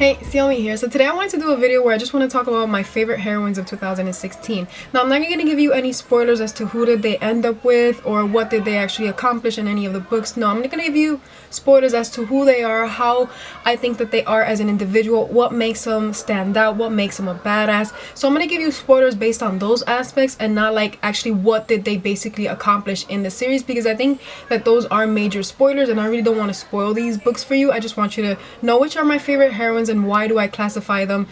Hey, Xiomy here. So today I wanted to do a video where I just want to talk about my favorite heroines of 2016. Now I'm not going to give you any spoilers as to who did they end up with or what did they actually accomplish in any of the books. No, I'm going to give you spoilers as to who they are, how I think that they are as an individual, what makes them stand out, what makes them a badass. So I'm going to give you spoilers based on those aspects and not like actually what did they basically accomplish in the series, because I think that those are major spoilers and I really don't want to spoil these books for you. I just want you to know which are my favorite heroines and why do I classify them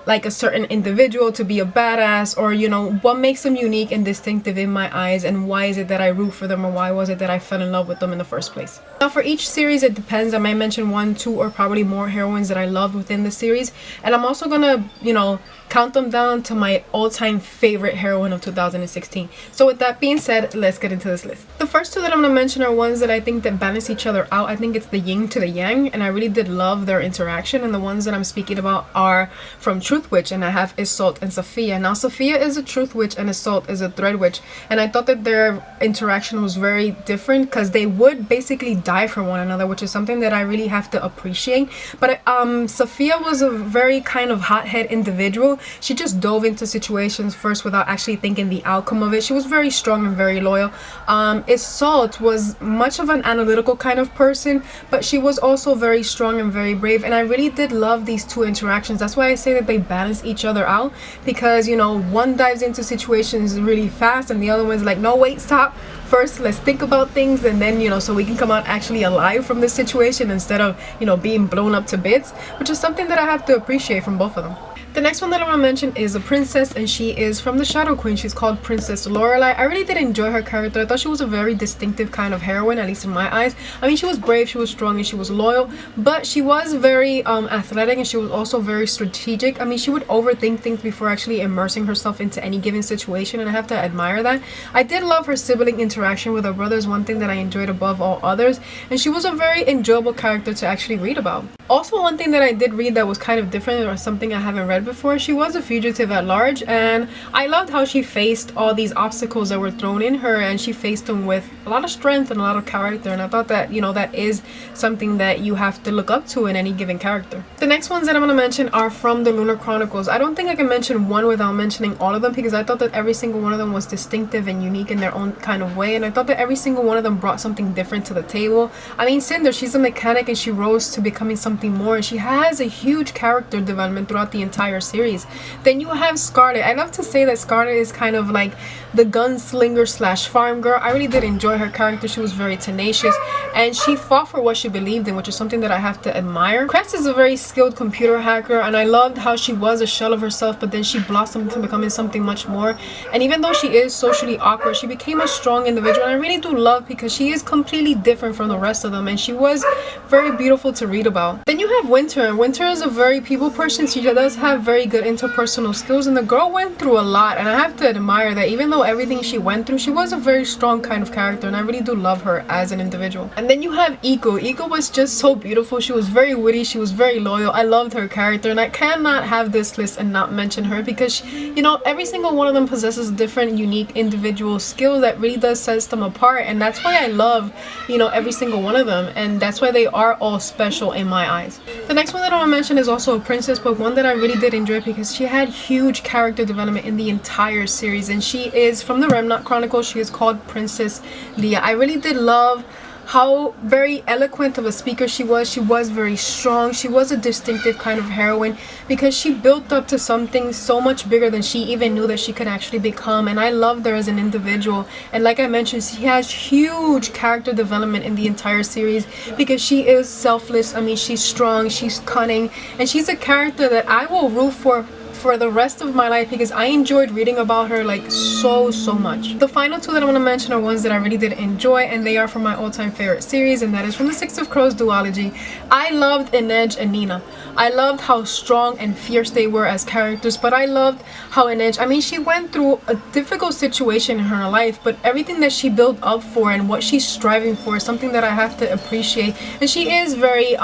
like a certain individual to be a badass, or you know, what makes them unique and distinctive in my eyes, and why is it that I root for them, or why was it that I fell in love with them in the first place. Now for each series it depends. I might mention one, two, or probably more heroines that I loved within the series, and I'm also gonna, you know, count them down to my all-time favorite heroine of 2016. So with that being said, let's get into this list. The first two that I'm gonna mention are ones that I think that balance each other out. I think it's the yin to the yang, and I really did love their interaction. And the ones that I'm speaking about are from Truth Witch, and I have Isolde and Sophia. Now Sophia is a Truth Witch and Isolde is a Thread Witch, and I thought that their interaction was very different because they would basically die for one another, which is something that I really have to appreciate. But Sophia was a very kind of hothead individual. She just dove into situations first without actually thinking the outcome of it. She was very strong and very loyal. Isolde was much of an analytical kind of person, but she was also very strong and very brave, and I really did love these two interactions. That's why I say that they balance each other out, because you know, one dives into situations really fast and the other one's like, no, wait, stop, first let's think about things, and then, you know, so we can come out actually alive from this situation instead of, you know, being blown up to bits, which is something that I have to appreciate from both of them. The next one that I want to mention is a princess, and she is from the Shadow Queen. She's called Princess Lorelei. I really did enjoy her character. I thought she was a very distinctive kind of heroine, at least in my eyes. I mean, she was brave, she was strong, and she was loyal, but she was very athletic, and she was also very strategic. I mean, she would overthink things before actually immersing herself into any given situation, and I have to admire that. I did love her sibling interaction with her brothers, one thing that I enjoyed above all others, and she was a very enjoyable character to actually read about. Also, one thing that I did read that was kind of different, or something I haven't read before, she was a fugitive at large, and I loved how she faced all these obstacles that were thrown in her, and she faced them with a lot of strength and a lot of character, and I thought that, you know, that is something that you have to look up to in any given character. The next ones that I'm going to mention are from the Lunar Chronicles. I don't think I can mention one without mentioning all of them, because I thought that every single one of them was distinctive and unique in their own kind of way, and I thought that every single one of them brought something different to the table. I mean, Cinder, she's a mechanic and she rose to becoming something more, and she has a huge character development throughout the entire series. Then you have Scarlet. I love to say that Scarlet is kind of like the gunslinger slash farm girl. I really did enjoy her character. She was very tenacious and she fought for what she believed in, which is something that I have to admire. Crest is a very skilled computer hacker, and I loved how she was a shell of herself, but then she blossomed to becoming something much more. And even though she is socially awkward, she became a strong individual, and I really do love, because she is completely different from the rest of them, and she was very beautiful to read about. Then you have Winter, and Winter is a very people person. She does have very good interpersonal skills, and the girl went through a lot, and I have to admire that. Even though everything she went through, she was a very strong kind of character, and I really do love her as an individual. And then you have Eco. Eco was just so beautiful. She was very witty, she was very loyal. I loved her character, and I cannot have this list and not mention her, because she, you know, every single one of them possesses different unique individual skill that really does set them apart, and that's why I love, you know, every single one of them, and that's why they are all special in my eyes. The next one that I want to mention is also a princess, but one that I really did enjoy because she had huge character development in the entire series, and she is from the Remnant Chronicle. She is called Princess Leia. I really did love how very eloquent of a speaker she was. She was very strong. She was a distinctive kind of heroine because she built up to something so much bigger than she even knew that she could actually become, and I loved her as an individual. And like I mentioned, she has huge character development in the entire series because she is selfless. I mean, she's strong, she's cunning, and she's a character that I will root for the rest of my life, because I enjoyed reading about her like so much. The final two that I want to mention are ones that I really did enjoy, and they are from my all-time favorite series, and that is from the Six of Crows duology. I loved Inej and Nina. I loved how strong and fierce they were as characters, but I loved how Inej, I mean, she went through a difficult situation in her life, but everything that she built up for and what she's striving for is something that I have to appreciate. And she is very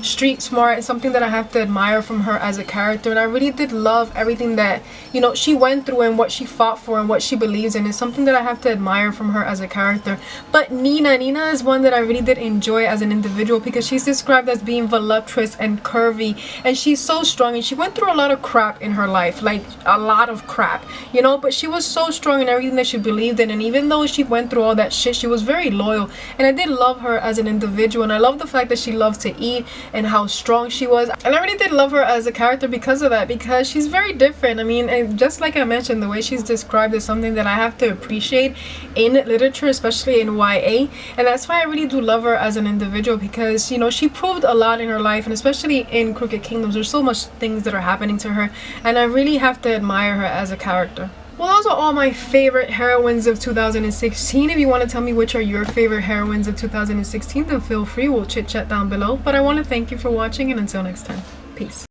street smart, something that I have to admire from her as a character, and I really did love love everything that, you know, she went through and what she fought for and what she believes in. Is something that I have to admire from her as a character. But Nina is one that I really did enjoy as an individual, because she's described as being voluptuous and curvy, and she's so strong, and she went through a lot of crap in her life, like a lot of crap, you know, but she was so strong in everything that she believed in. And even though she went through all that shit, she was very loyal, and I did love her as an individual. And I love the fact that she loved to eat and how strong she was, and I really did love her as a character because of that, because she's very different. I mean, and just like I mentioned, the way she's described is something that I have to appreciate in literature, especially in YA, and that's why I really do love her as an individual, because, you know, she proved a lot in her life, and especially in Crooked Kingdoms, there's so much things that are happening to her, and I really have to admire her as a character. Well, those are all my favorite heroines of 2016. If you want to tell me which are your favorite heroines of 2016, then feel free, we'll chit chat down below. But I want to thank you for watching, and until next time, peace.